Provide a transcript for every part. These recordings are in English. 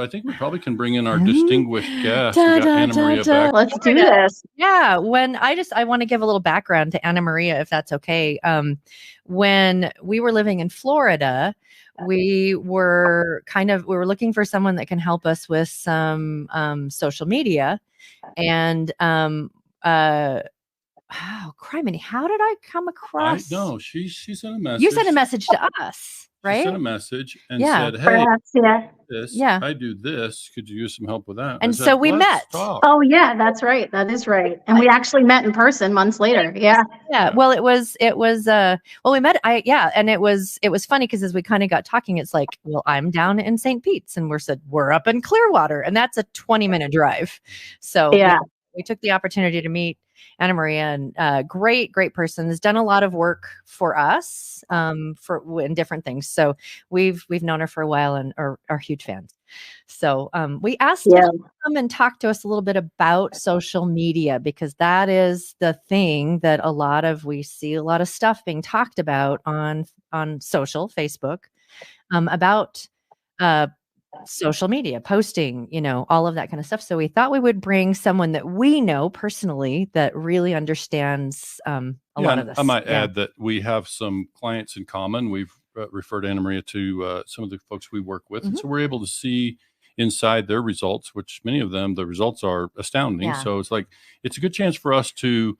So I think we probably can bring in our distinguished guest. We got Anna Maria back. Let's do this. Yeah. I want to give a little background to Anna Maria, if that's okay. When we were living in Florida, we were looking for someone that can help us with some social media. And criminy, how did I come across? No, she sent a message. You sent a message to us, right? She sent a message and said, "Hey, perhaps, I do this. Could you use some help with that?" And so we met. Talk. Oh yeah, that's right. That is right. And we actually met in person months later. Yeah. Yeah. Well, we met. And it was funny because as we kind of got talking, it's like, well, I'm down in St. Pete's and we're up in Clearwater, and that's a 20-minute drive. So yeah, we took the opportunity to meet Anna Maria, and great person, has done a lot of work for us in different things. So we've known her for a while and are huge fans. So we asked her to come and talk to us a little bit about social media, because that is the thing that we see a lot of stuff being talked about on social, Facebook, about social media, posting, all of that kind of stuff. So we thought we would bring someone that we know personally that really understands a lot of this. I might add that we have some clients in common. We've referred Anna Maria to some of the folks we work with. And so we're able to see inside their results, which many of them, the results are astounding. Yeah. So it's a good chance for us to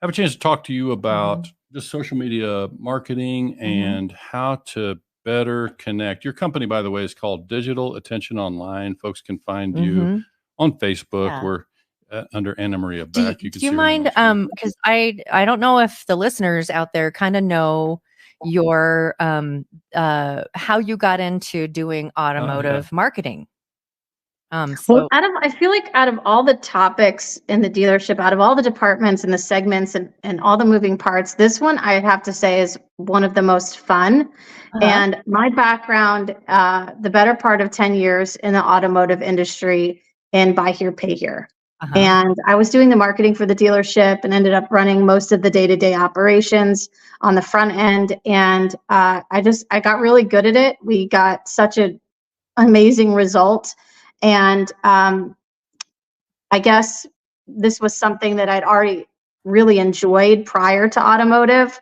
have a chance to talk to you about just social media marketing and how to better connect. Your company, by the way, is called Digital Attention Online. Folks can find you on Facebook. Yeah. We're under Anna Maria Beck. Do you mind? Because I don't know if the listeners out there kind of know your how you got into doing automotive marketing. Well, I feel like out of all the topics in the dealership, out of all the departments and the segments and all the moving parts, this one I have to say is one of the most fun. And my background, the better part of 10 years in the automotive industry in buy here, pay here. And I was doing the marketing for the dealership and ended up running most of the day-to-day operations on the front end. And I got really good at it. We got such an amazing result. And I guess this was something that I'd already really enjoyed prior to automotive,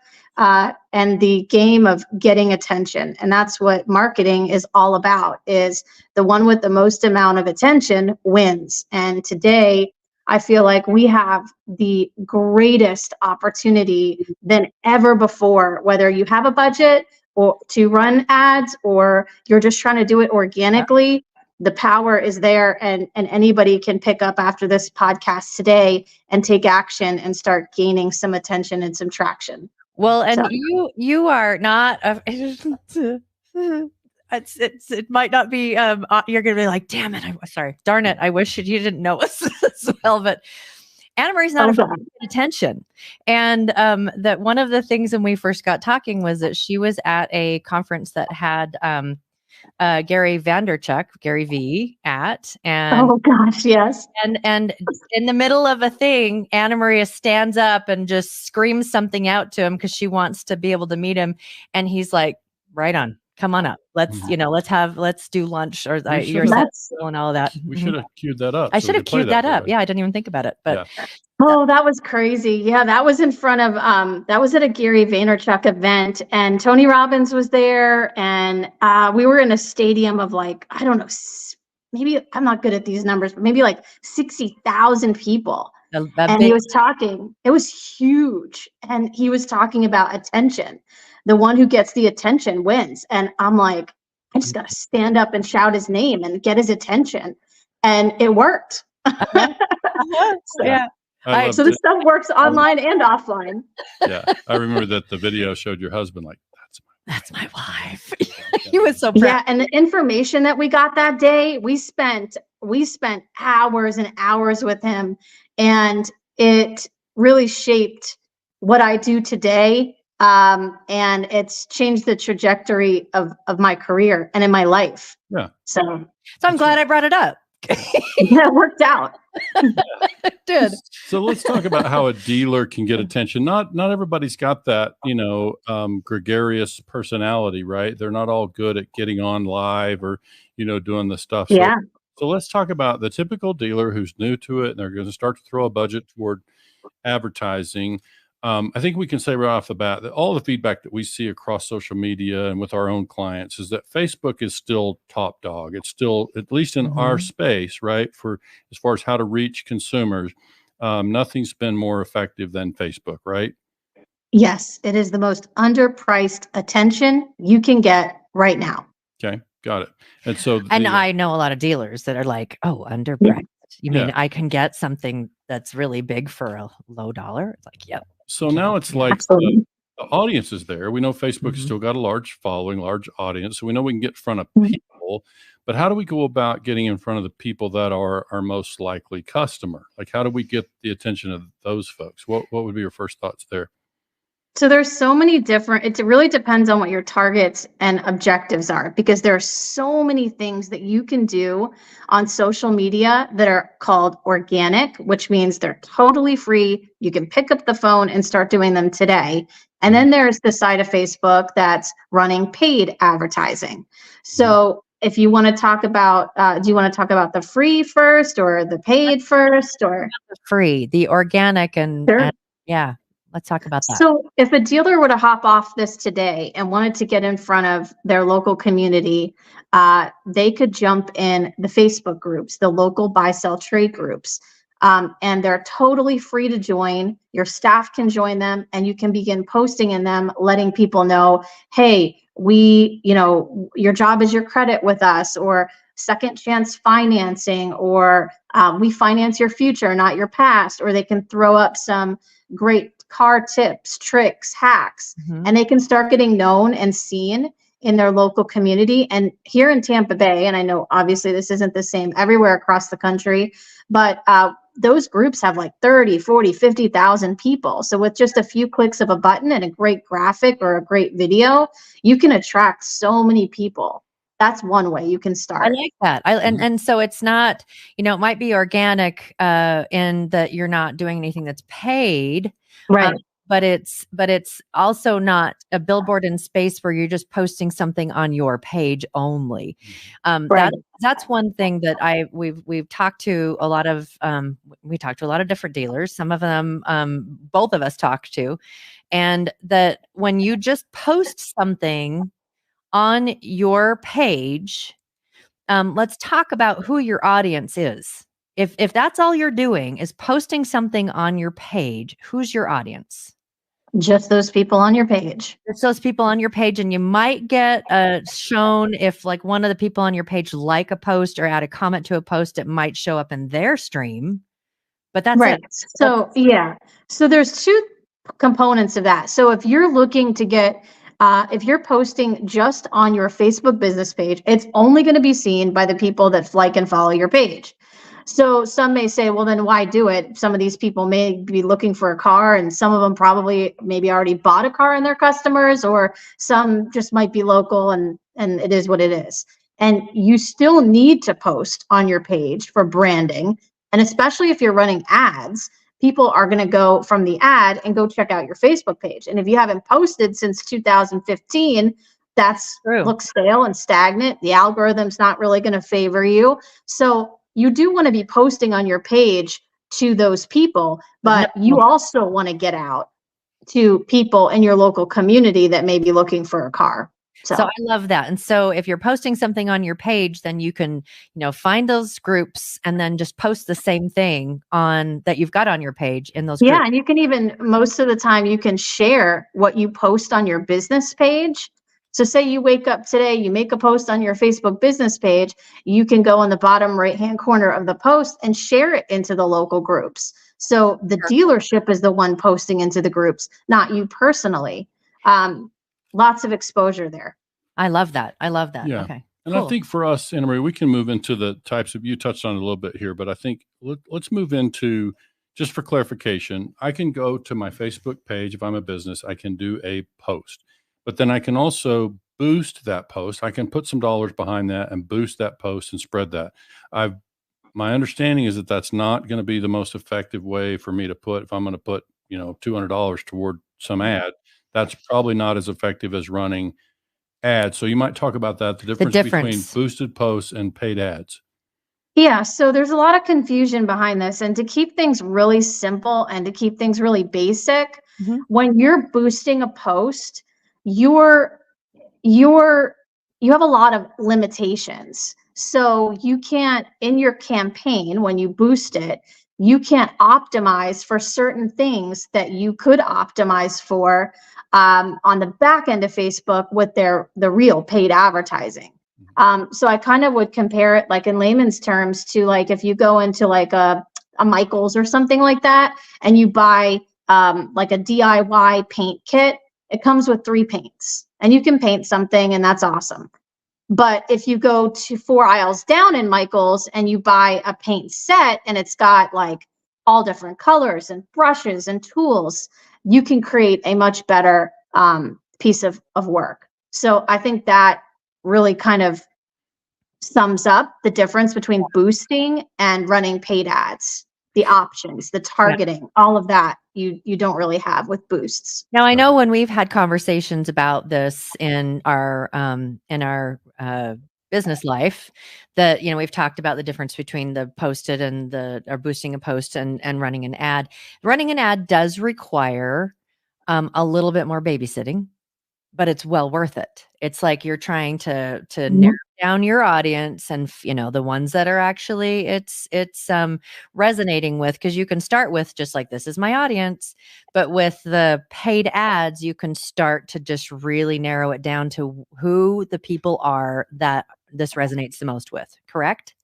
and the game of getting attention. And that's what marketing is all about, is the one with the most amount of attention wins. And today, I feel like we have the greatest opportunity than ever before, whether you have a budget or to run ads or you're just trying to do it organically. The power is there, and anybody can pick up after this podcast today and take action and start gaining some attention and some traction. Well, and you are not it might not be you're gonna be like, damn it, darn it, I wish you didn't know us as well. But Anna Marie's not afraid to get attention. And that one of the things when we first got talking was that she was at a conference that had Gary Vaynerchuk, Gary V, and oh gosh, yes. And in the middle of a thing, Anna Maria stands up and just screams something out to him because she wants to be able to meet him. And he's like, right on, come on up. Let's do lunch or your set and all of that. We should have queued that up. I should have queued that up. Yeah, I didn't even think about it. But oh, that was crazy. Yeah, that was in front of that was at a Gary Vaynerchuk event, and Tony Robbins was there, and we were in a stadium of like, I don't know, maybe, I'm not good at these numbers, but maybe like 60,000 people. And he was talking, it was huge. And he was talking about attention. The one who gets the attention wins. And I'm like, I just got to stand up and shout his name and get his attention. And it worked. Yeah. So this stuff works online and offline. Yeah. I remember that the video showed your husband like, that's my wife. He was so proud. Yeah. And the information that we got that day, we spent hours and hours with him. And it really shaped what I do today. And it's changed the trajectory of my career and in my life. Yeah. So I'm glad I brought it up. Yeah, it worked out. It did. So let's talk about how a dealer can get attention. Not everybody's got that, gregarious personality, right? They're not all good at getting on live or, doing the stuff. Yeah. So let's talk about the typical dealer who's new to it and they're going to start to throw a budget toward advertising. I think we can say right off the bat that all the feedback that we see across social media and with our own clients is that Facebook is still top dog. It's still, at least in our space, right? For as far as how to reach consumers, nothing's been more effective than Facebook, right? Yes, it is the most underpriced attention you can get right now. Okay, got it. And so, and I know a lot of dealers that are like, oh, underpriced. You mean I can get something that's really big for a low dollar? It's like, yep. So now it's like the audience is there. We know Facebook's still got a large following, large audience. So we know we can get in front of people, but how do we go about getting in front of the people that are our most likely customer? Like, how do we get the attention of those folks? What would be your first thoughts there? So there's so many different, it really depends on what your targets and objectives are, because there are so many things that you can do on social media that are called organic, which means they're totally free. You can pick up the phone and start doing them today. And then there's the side of Facebook that's running paid advertising. So if you want to talk about, do you want to talk about the free first or the paid first, or the free, the organic and yeah. Let's talk about that. So if a dealer were to hop off this today and wanted to get in front of their local community, they could jump in the Facebook groups, the local buy, sell, trade groups. And they're totally free to join. Your staff can join them and you can begin posting in them, letting people know, hey, your job is your credit with us, or second chance financing, or we finance your future, not your past. Or they can throw up some great car tips, tricks, hacks, and they can start getting known and seen in their local community. And here in Tampa Bay, and I know obviously this isn't the same everywhere across the country, but those groups have like 30, 40, 50,000 people. So with just a few clicks of a button and a great graphic or a great video, you can attract so many people. That's one way you can start. I like that. And so it's not, it might be organic in that you're not doing anything that's paid. Right. But it's also not a billboard in space where you're just posting something on your page only. Right. That's one thing that we've talked to a lot of different dealers. Some of them both of us talked to, and that when you just post something on your page, let's talk about who your audience is. If that's all you're doing is posting something on your page, who's your audience? Just those people on your page. It's those people on your page, and you might get shown if like one of the people on your page like a post or add a comment to a post, it might show up in their stream. But that's right. So so there's two components of that. So if you're looking to get if you're posting just on your Facebook business page, it's only going to be seen by the people that like and follow your page. So some may say, well, then why do it? Some of these people may be looking for a car, and some of them probably maybe already bought a car in their customers, or some just might be local, and it is what it is. And you still need to post on your page for branding. And especially if you're running ads, people are going to go from the ad and go check out your Facebook page. And if you haven't posted since 2015, looks stale and stagnant. The algorithm's not really going to favor you. So you do want to be posting on your page to those people, but you also want to get out to people in your local community that may be looking for a car. So I love that. And so if you're posting something on your page, then you can, find those groups and then just post the same thing on that you've got on your page in those groups. Yeah, and you can even, most of the time, you can share what you post on your business page. So say you wake up today, you make a post on your Facebook business page, you can go in the bottom right-hand corner of the post and share it into the local groups. So the dealership is the one posting into the groups, not you personally. Lots of exposure there. I love that. Yeah. Okay. And cool. I think for us, Anna Marie, we can move into the types of, you touched on it a little bit here, but I think let's move into, just for clarification, I can go to my Facebook page. If I'm a business, I can do a post, but then I can also boost that post. I can put some dollars behind that and boost that post and spread that. I've my understanding is that that's not going to be the most effective way for me to put, if I'm going to put, $200 toward some ad, that's probably not as effective as running ads. So you might talk about that, the difference between boosted posts and paid ads. Yeah, so there's a lot of confusion behind this. And to keep things really simple and to keep things really basic, when you're boosting a post, you have a lot of limitations. So you can't, in your campaign, when you boost it, you can't optimize for certain things that you could optimize for on the back end of Facebook with the real paid advertising. So I kind of would compare it, like in layman's terms, to like if you go into like a Michael's or something like that, and you buy like a DIY paint kit. It comes with 3 paints, and you can paint something, and that's awesome. But if you go to 4 aisles down in Michael's and you buy a paint set, and it's got like all different colors and brushes and tools, you can create a much better piece of work. So I think that really kind of sums up the difference between boosting and running paid ads. The options, the targeting, all of that you don't really have with boosts. Now, I know when we've had conversations about this in our business life, that we've talked about the difference between the posted and or boosting a post and running an ad. Running an ad does require a little bit more babysitting, but it's well worth it. It's like you're trying to narrow down your audience, and the ones that are actually it's resonating with, because you can start with just like, this is my audience, but with the paid ads, you can start to just really narrow it down to who the people are that this resonates the most with. Correct?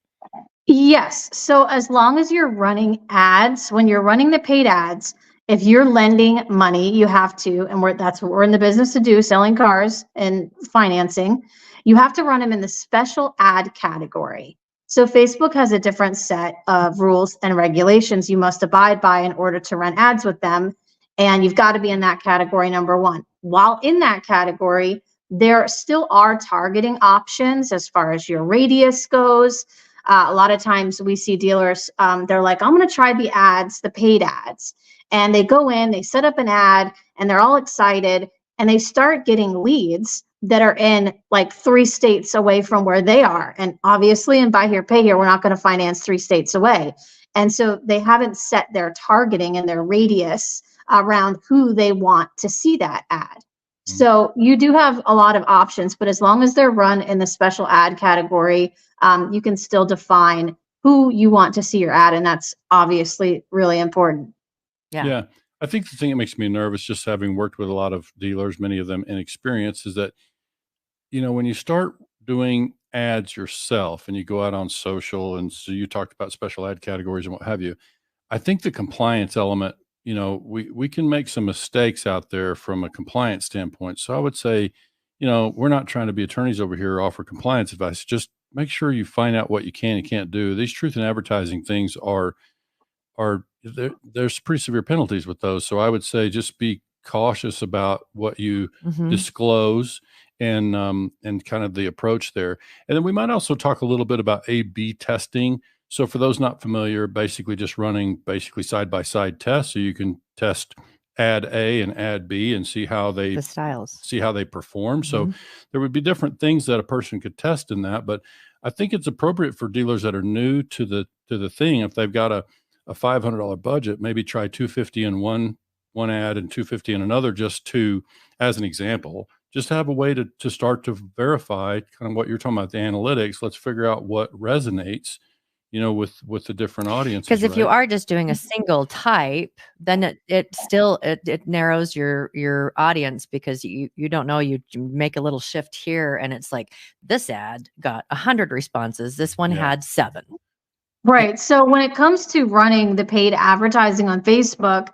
Yes. So as long as you're running ads, when you're running the paid ads, if you're lending money, you have to, and that's what we're in the business to do, selling cars and financing, you have to run them in the special ad category. So Facebook has a different set of rules and regulations you must abide by in order to run ads with them. And you've got to be in that category, number one. While in that category, there still are targeting options as far as your radius goes. A lot of times we see dealers, they're like, I'm going to try the ads, the paid ads. And they go in, they set up an ad, and they're all excited, and they start getting leads that are in like 3 states away from where they are. And obviously, in buy here, pay here, we're not going to finance 3 states away. And so they haven't set their targeting and their radius around who they want to see that ad. So you do have a lot of options, but as long as they're run in the special ad category, you can still define who you want to see your ad. And that's obviously really important. Yeah. I think the thing that makes me nervous, just having worked with a lot of dealers, many of them inexperienced, is that, when you start doing ads yourself and you go out on social, and so you talked about special ad categories and what have you, I think the compliance element, we can make some mistakes out there from a compliance standpoint. So I would say, we're not trying to be attorneys over here or offer compliance advice. Just make sure you find out what you can and can't do. These truth in advertising things there's pretty severe penalties with those. So I would say just be cautious about what you disclose and kind of the approach there. And then we might also talk a little bit about A/B testing. So for those not familiar, basically just running side-by-side tests. So you can test ad A and ad B and see how they perform. So there would be different things that a person could test in that, but I think it's appropriate for dealers that are new to the thing. If they've got a $500 budget, maybe try $250 in one ad and $250 in another, just to, as an example, just have a way to start to verify kind of what you're talking about, the analytics. Let's figure out what resonates, with the different audiences. Because if you are just doing a single type, then it narrows your audience, because you don't know, you make a little shift here and it's like, this ad got 100 responses. This one had 7. Right. So when it comes to running the paid advertising on Facebook,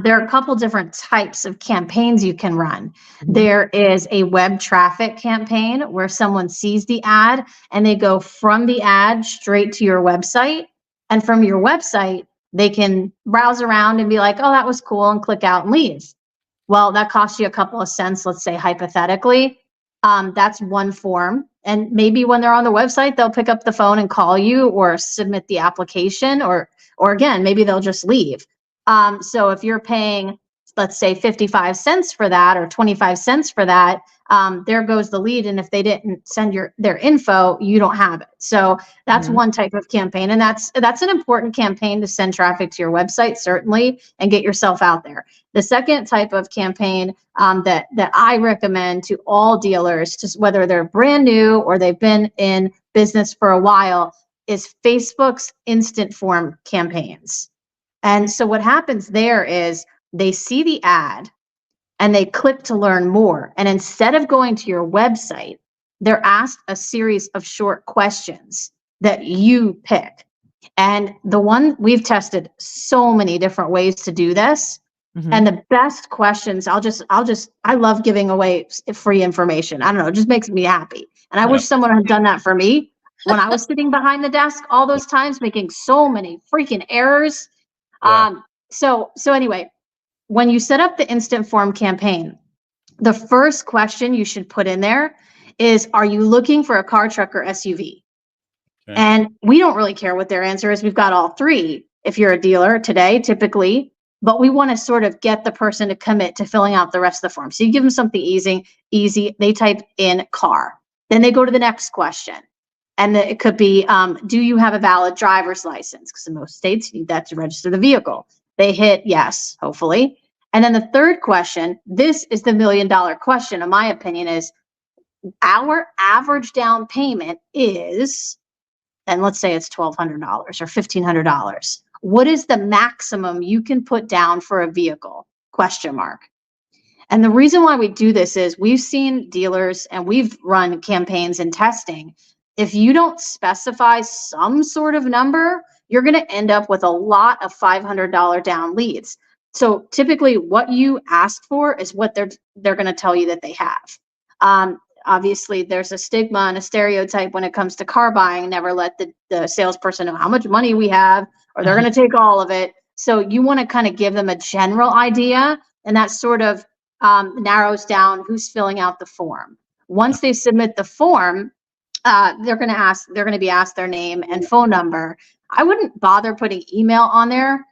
there are a couple different types of campaigns you can run. There is a web traffic campaign where someone sees the ad and they go from the ad straight to your website. And from your website, they can browse around and be like, oh, that was cool, and click out and leave. Well, that costs you a couple of cents, let's say hypothetically. But if you run the paid advertising on Facebook, there are a couple different types of campaigns you can run. There is a web traffic campaign where someone sees the ad and they go from the ad straight to your website. And from your website, they can browse around and be like, oh, that was cool, and click out and leave. That's one form. And maybe when they're on the website, they'll pick up the phone and call you or submit the application, or again, maybe they'll just leave. So if you're paying, let's say 55 cents for that or 25 cents for that, there goes the lead. And if they didn't send their info, you don't have it. So that's one type of campaign. And that's an important campaign to send traffic to your website, certainly, and get yourself out there. The second type of campaign that I recommend to all dealers, just whether they're brand new or they've been in business for a while, is Facebook's instant form campaigns. And so what happens there is they see the ad and they click to learn more. And instead of going to your website, they're asked a series of short questions that you pick. And the one we've tested so many different ways to do this. And the best questions, I love giving away free information. I don't know, it just makes me happy. And I wish someone had done that for me when I was sitting behind the desk all those times, making so many freaking errors. So anyway, when you set up the instant form campaign, the first question you should put in there is, are you looking for a car, truck, or SUV? Okay. And we don't really care what their answer is. We've got all three if you're a dealer today, typically, but we want to sort of get the person to commit to filling out the rest of the form. So you give them something easy. They type in car. Then they go to the next question. And it could be, do you have a valid driver's license? Because in most states, you need that to register the vehicle. They hit yes, hopefully. And then the third question, this is the $1 million question, in my opinion, is our average down payment is, and let's say it's $1,200 or $1,500. What is the maximum you can put down for a vehicle? Question mark. And the reason why we do this is we've seen dealers and we've run campaigns and testing. If you don't specify some sort of number, you're going to end up with a lot of $500 down leads. So typically what you ask for is what they're going to tell you that they have. Obviously, there's a stigma and a stereotype when it comes to car buying. Never let the salesperson know how much money we have, or they're going to take all of it. So you want to kind of give them a general idea, and that sort of narrows down who's filling out the form. Once they submit the form, they're going to be asked their name and phone number. I wouldn't bother putting email on there.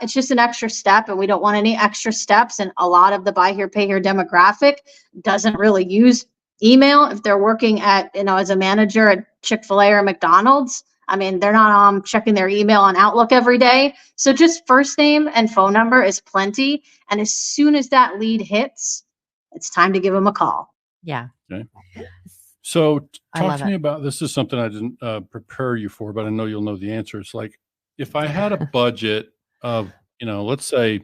It's just an extra step, and we don't want any extra steps. And a lot of the buy here, pay here demographic doesn't really use email. If they're working at, as a manager at Chick-fil-A or McDonald's, I mean, they're not checking their email on Outlook every day. So just first name and phone number is plenty. And as soon as that lead hits, it's time to give them a call. Yeah. Okay. So talk to me about, this is something I didn't prepare you for, but I know you'll know the answer. It's like, if I had a budget of, let's say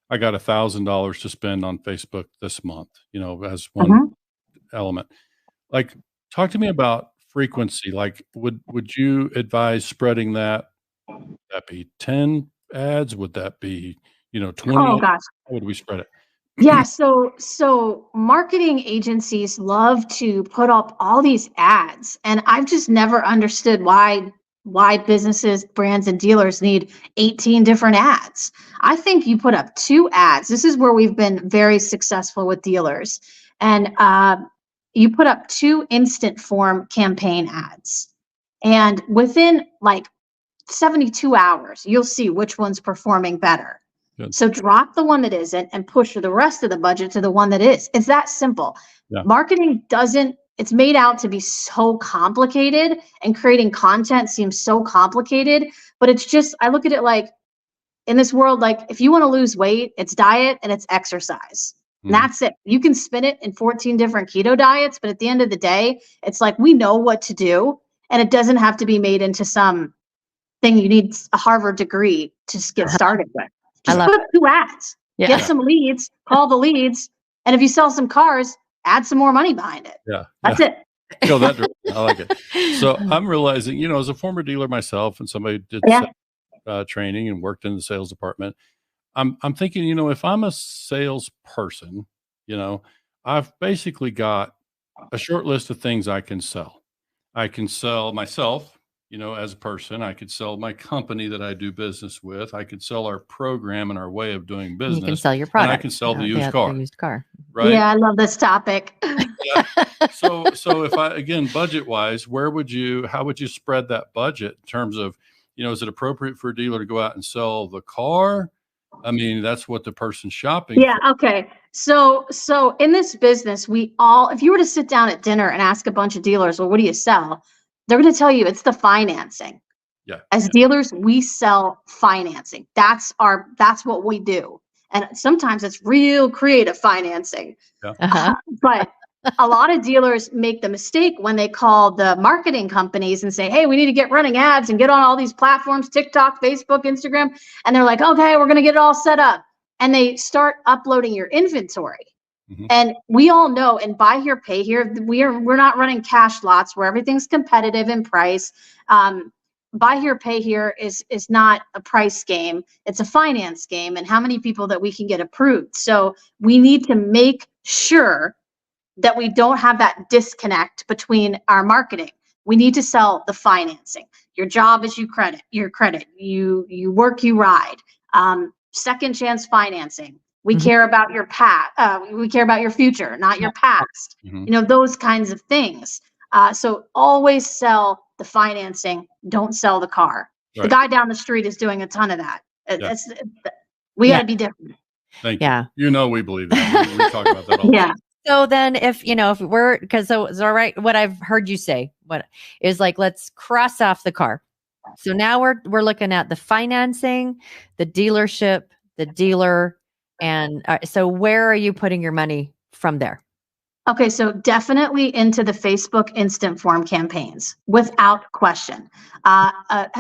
I got $1,000 to spend on Facebook this month, as one element. Like, talk to me about frequency. Like, would you advise spreading that? Would that be 10 ads? Would that be, 20? Oh gosh. How would we spread it? Yeah. So marketing agencies love to put up all these ads, and I've just never understood why businesses, brands, and dealers need 18 different ads. I think you put up 2 ads. This is where we've been very successful with dealers. And you put up 2 instant form campaign ads. And within like 72 hours, you'll see which one's performing better. Good. So drop the one that isn't and push the rest of the budget to the one that is. It's that simple. Yeah. Marketing it's made out to be so complicated, and creating content seems so complicated, but it's just, I look at it like, in this world, like, if you want to lose weight, it's diet and it's exercise. And that's it. You can spin it in 14 different keto diets, but at the end of the day, it's like, we know what to do, and it doesn't have to be made into some thing you need a Harvard degree to get started with. Just put up 2 ads, get some leads, call the leads, and if you sell some cars, add some more money behind it. Yeah. That's it. Go that direction. I like it. So I'm realizing, as a former dealer myself, and somebody did training and worked in the sales department, I'm thinking, if I'm a salesperson, I've basically got a short list of things I can sell. I can sell myself, as a person. I could sell my company that I do business with. I could sell our program and our way of doing business. You can sell your product. And I can sell the used car. The used car. Right? Yeah, I love this topic. Yeah. So if again, budget wise, how would you spread that budget in terms of, is it appropriate for a dealer to go out and sell the car? I mean, that's what the person's shopping for. Okay. So in this business, if you were to sit down at dinner and ask a bunch of dealers, well, what do you sell? They're going to tell you it's the financing. Yeah. As dealers, we sell financing. That's what we do. And sometimes it's real creative financing. Yeah. But a lot of dealers make the mistake when they call the marketing companies and say, hey, we need to get running ads and get on all these platforms, TikTok, Facebook, Instagram. And they're like, okay, we're going to get it all set up. And they start uploading your inventory. Mm-hmm. And we all know, and buy here, pay here, we're not running cash lots where everything's competitive in price. Buy here, pay here is not a price game. It's a finance game, and how many people that we can get approved. So we need to make sure that we don't have that disconnect between our marketing. We need to sell the financing. Your job is your credit. You work, you ride. Second chance financing. We care about your we care about your future, not your past. Mm-hmm. Those kinds of things. So always sell the financing. Don't sell the car. Right. The guy down the street is doing a ton of that. Yeah. We got to be different. Thank you. We believe that. We talk about that all the time. So then if we're, because so it's all right. What I've heard you say, what is like, let's cross off the car. So now we're looking at the financing, the dealership, the dealer. And so where are you putting your money from there? Okay, so definitely into the Facebook instant form campaigns, without question.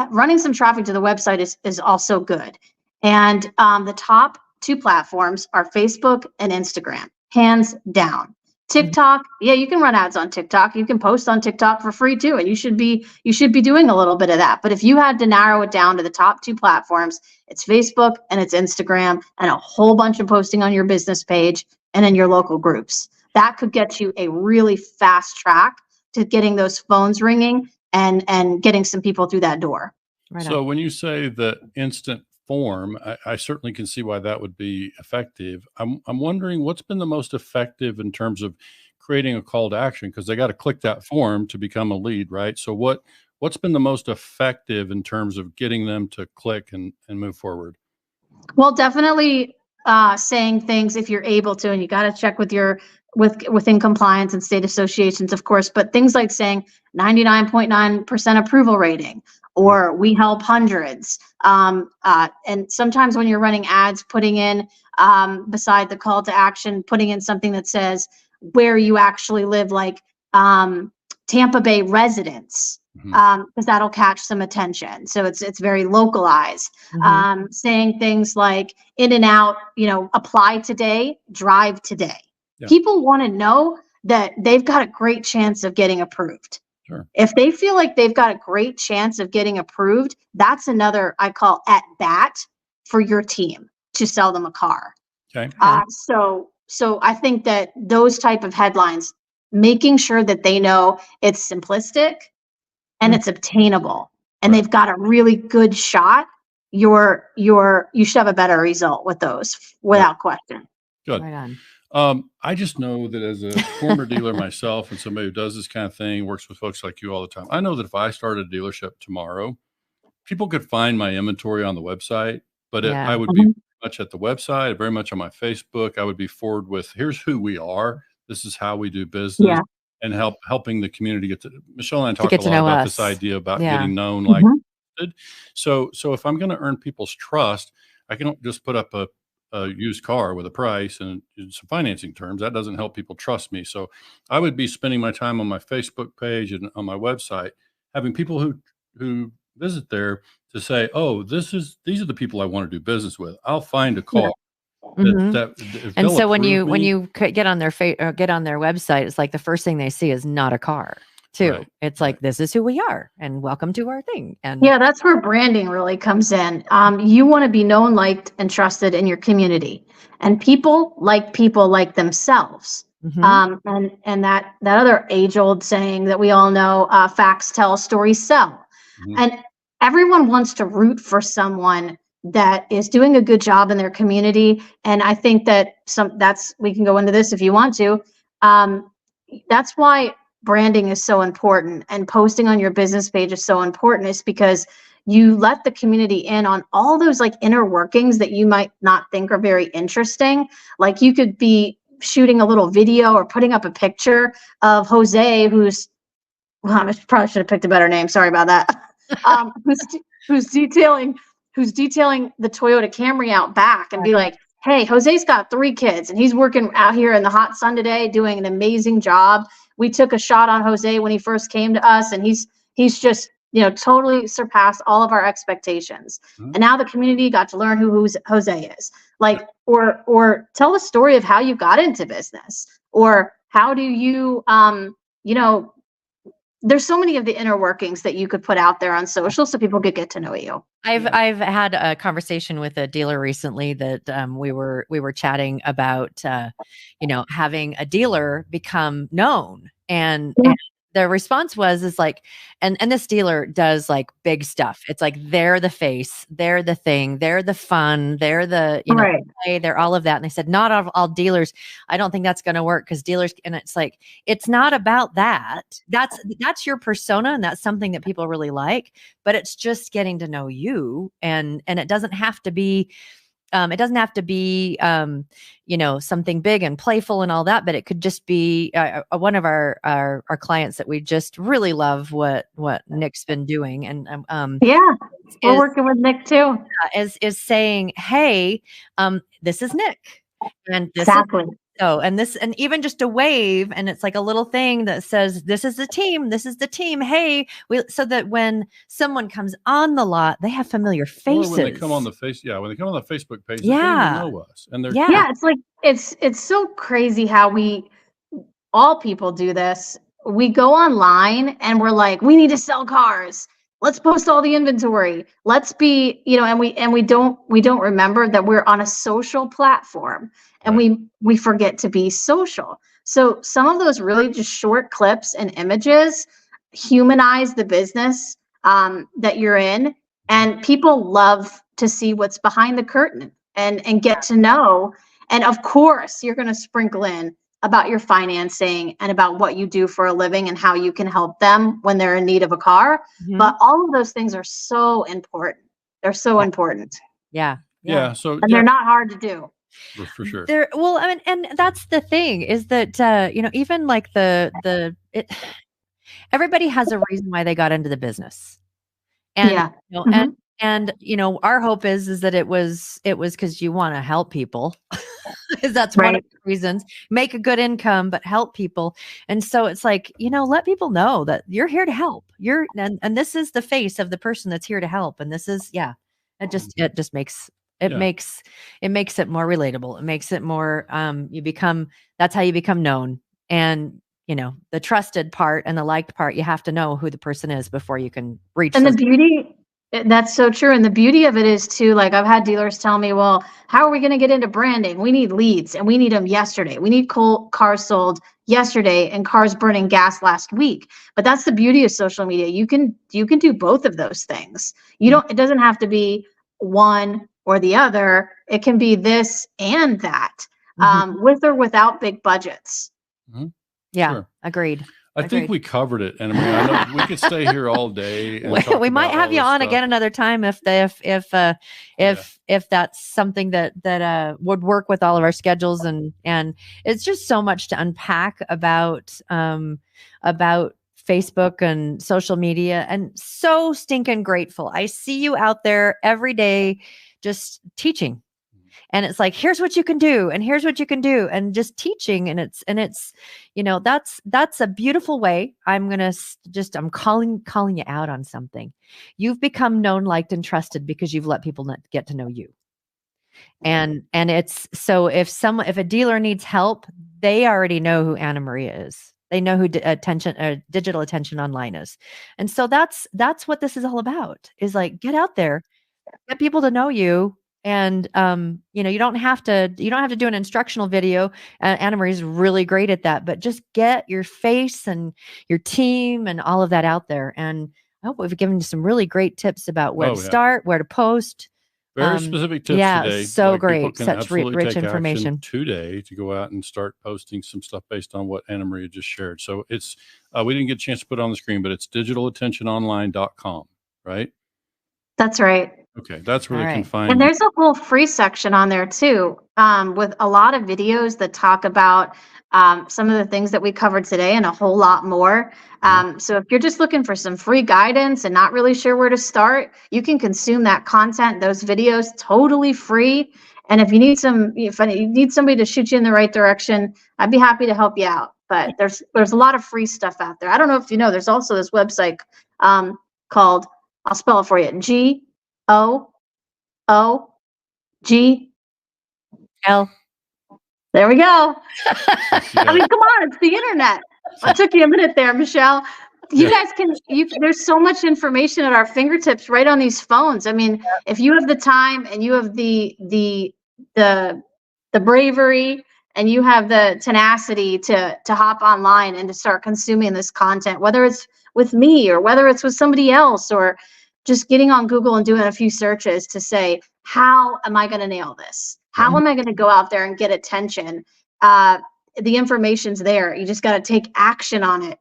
Running some traffic to the website is also good. And the top two platforms are Facebook and Instagram, hands down. TikTok, yeah, you can run ads on TikTok. You can post on TikTok for free too, and you should be doing a little bit of that. But if you had to narrow it down to the top two platforms, it's Facebook and it's Instagram, and a whole bunch of posting on your business page and in your local groups. That could get you a really fast track to getting those phones ringing and getting some people through that door. Right. So when you say the instant form, I certainly can see why that would be effective. I'm wondering what's been the most effective in terms of creating a call to action, because they got to click that form to become a lead, right? So what's been the most effective in terms of getting them to click and move forward? Well, definitely saying things if you're able to, and you got to check within compliance and state associations, of course, but things like saying 99.9% approval rating, or we help hundreds. And sometimes when you're running ads, putting in, beside the call to action, putting in something that says where you actually live, like Tampa Bay residents, because that'll catch some attention. So it's very localized. Mm-hmm. Saying things like in and out, apply today, drive today. Yeah. People want to know that they've got a great chance of getting approved. Sure. If they feel like they've got a great chance of getting approved, that's another, I call at bat for your team to sell them a car. Okay. So I think that those type of headlines, making sure that they know it's simplistic and it's obtainable, and they've got a really good shot, you should have a better result with those without question. Good. Right on. I just know that as a former dealer myself, and somebody who does this kind of thing, works with folks like you all the time, I know that if I started a dealership tomorrow, people could find my inventory on the website, but I would be very much at the website, very much on my Facebook. I would be forward with, here's who we are. This is how we do business, and helping the community get to. Michelle and I talk a lot about this idea about getting known. Like, so if I'm going to earn people's trust, I can't just put up a used car with a price and some financing terms. That doesn't help people trust me. So I would be spending my time on my Facebook page and on my website, having people who visit there to say, oh, these are the people I want to do business with. I'll find a car. And so when you get on their get on their website, it's like the first thing they see is not a car too. Right. It's like, this is who we are, and welcome to our thing. And that's where branding really comes in. You want to be known, liked, and trusted in your community, and people like themselves. And that other age-old saying that we all know, facts tell, stories sell. And everyone wants to root for someone that is doing a good job in their community. And I think that we can go into this if you want to. That's why branding is so important, and posting on your business page is so important, is because you let the community in on all those like inner workings that you might not think are very interesting. Like you could be shooting a little video or putting up a picture of Jose, I probably should have picked a better name. Sorry about that. Who's detailing the Toyota Camry out back, and be like, hey, Jose's got 3 kids and he's working out here in the hot sun today, doing an amazing job. We took a shot on Jose when he first came to us, and he's just, totally surpassed all of our expectations. And now the community got to learn who Jose is. Like, or tell a story of how you got into business, or how do you, there's so many of the inner workings that you could put out there on social so people could get to know you. I've had a conversation with a dealer recently that we were chatting about, having a dealer become known, and the response is like, and this dealer does like big stuff. It's like, they're the face, they're the thing, they're the fun, they're the, play, they're all of that. And they said, not all dealers. I don't think that's going to work, because dealers, and it's like, it's not about that. That's your persona, and that's something that people really like, but it's just getting to know you. And it doesn't have to be, something big and playful and all that, but it could just be one of our clients that we just really love what Nick's been doing. And we're working with Nick too. Is saying, hey, this is Nick, and this exactly. And even just a wave, and it's like a little thing that says, this is the team. Hey, so that when someone comes on the lot, they have familiar faces. Or when they come on the Facebook page, they don't even know us. And they're it's like, it's so crazy how all people do this. We go online and we're like, we need to sell cars. Let's post all the inventory. Let's be, and we don't remember that we're on a social platform, and we forget to be social. So some of those really just short clips and images humanize the business that you're in, and people love to see what's behind the curtain and get to know. And of course, you're going to sprinkle in about your financing and about what you do for a living and how you can help them when they're in need of a car. But all of those things are so important. They're so important. Yeah. So they're not hard to do. For sure. And that's the thing, is that even like everybody has a reason why they got into the business. And and our hope is that it was because you want to help people. Because that's one of the reasons. Make a good income, but help people. And so it's like, let people know that you're here to help. And this is the face of the person that's here to help. And this is, it just makes it makes it more relatable. It makes it more, that's how you become known. And the trusted part and the liked part, you have to know who the person is before you can reach. And the beauty, that's so true. And the beauty of it is too, like, I've had dealers tell me, well, how are we going to get into branding? We need leads, and we need them yesterday. We need cars sold yesterday and cars burning gas last week. But that's the beauty of social media. You can do both of those things. It doesn't have to be one or the other. It can be this and that, with or without big budgets. Yeah, sure. Agreed. I think we covered it, and I know we could stay here all day. And we might have you on again another time if that's something that would work with all of our schedules, and it's just so much to unpack about Facebook and social media, and so stinking grateful. I see you out there every day just teaching. And it's like, here's what you can do, and here's what you can do, and just teaching. And it's, that's a beautiful way. I'm calling you out on something. You've become known, liked, and trusted because you've let people get to know you. And it's, so if a dealer needs help, they already know who Anna Maria is. They know who digital attention online is. And so that's what this is all about, is like, get out there, get people to know you. And, you don't have to do an instructional video. Anna Marie's really great at that, but just get your face and your team and all of that out there. And hope we've given you some really great tips about where to start, where to post. Very specific tips today. So great. Such rich information today to go out and start posting some stuff based on what Anna Maria just shared. So it's, we didn't get a chance to put it on the screen, but it's digitalattentiononline.com, right? That's right. Okay. That's where they can find. And there's a whole free section on there too, with a lot of videos that talk about some of the things that we covered today and a whole lot more. So if you're just looking for some free guidance and not really sure where to start, you can consume that content, those videos, totally free. And if you need somebody to shoot you in the right direction, I'd be happy to help you out. But there's a lot of free stuff out there. I don't know if you know, there's also this website called, I'll spell it for you, GOOGL. There we go. I mean, come on, it's the internet. It took you a minute there, Michelle. You guys there's so much information at our fingertips right on these phones. I mean, if you have the time and you have the bravery and you have the tenacity to hop online and to start consuming this content, whether it's with me or whether it's with somebody else, or just getting on Google and doing a few searches to say, how am I going to nail this? How am I going to go out there and get attention? The information's there. You just got to take action on it.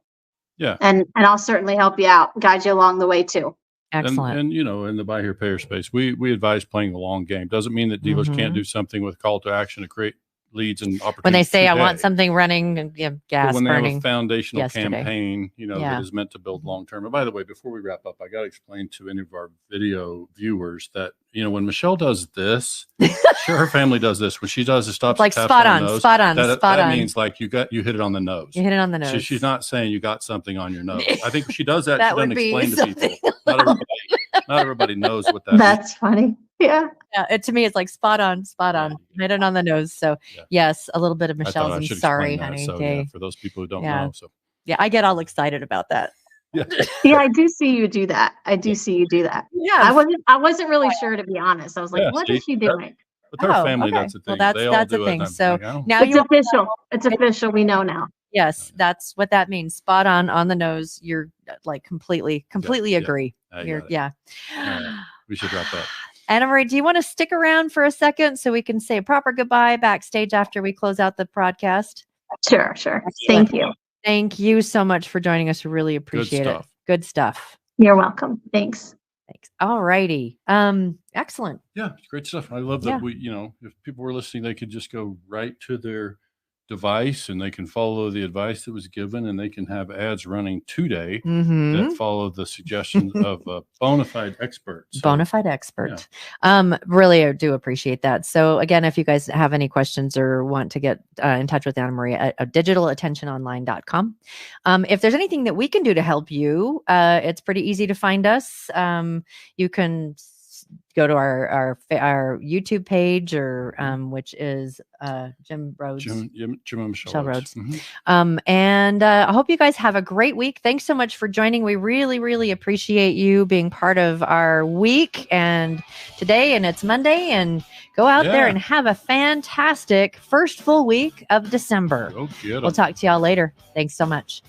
Yeah. And I'll certainly help you out, guide you along the way too. Excellent. And you know, in the buy here, pay here space, we advise playing the long game. Doesn't mean that dealers can't do something with call to action to create leads and opportunities. When they say, I want something running and gas when burning. they have a foundational campaign, you know, that is meant to build long-term. And by the way, before we wrap up, I got to explain to any of our video viewers that, you know, when Michelle does this, sure, her family does this. When she does it, stops, like spot on, that means like you hit it on the nose. You hit it on the nose. She's not saying you got something on your nose. I think she does that. That she would doesn't explain to people. Not everybody knows what that That's funny. Yeah. To me, it's like spot on, hit it on the nose. So yes, a little bit of Michelle's and sorry, honey. So, for those people who don't know. So I get all excited about that. Yeah, I do see you do that. Yeah. I wasn't really sure, to be honest. I was like, what is she doing? With her family, that's the thing. Well, that's the thing. So now it's official. It's official. We know now. Yes, that's what that means. Spot on the nose. You're like completely agree. We should wrap up. Anna Marie, do you want to stick around for a second so we can say a proper goodbye backstage after we close out the podcast? Sure. Thank you. Thank you so much for joining us. We really appreciate it. Good stuff. You're welcome. Thanks. All righty. Excellent. Yeah, it's great stuff. I love that we, you know, if people were listening, they could just go right to their device and they can follow the advice that was given, and they can have ads running today that follow the suggestions of a bona fide expert. Really, I do appreciate that. So again, if you guys have any questions or want to get in touch with Anna Maria at digitalattentiononline.com. If there's anything that we can do to help you, it's pretty easy to find us. You can go to our YouTube page, or which is Jim Rhodes, Jim and Michelle Rhodes. And I hope you guys have a great week. Thanks so much for joining. We really, really appreciate you being part of our week and today, and it's Monday, and go out there and have a fantastic first full week of December. Go get 'em. We'll talk to y'all later. Thanks so much.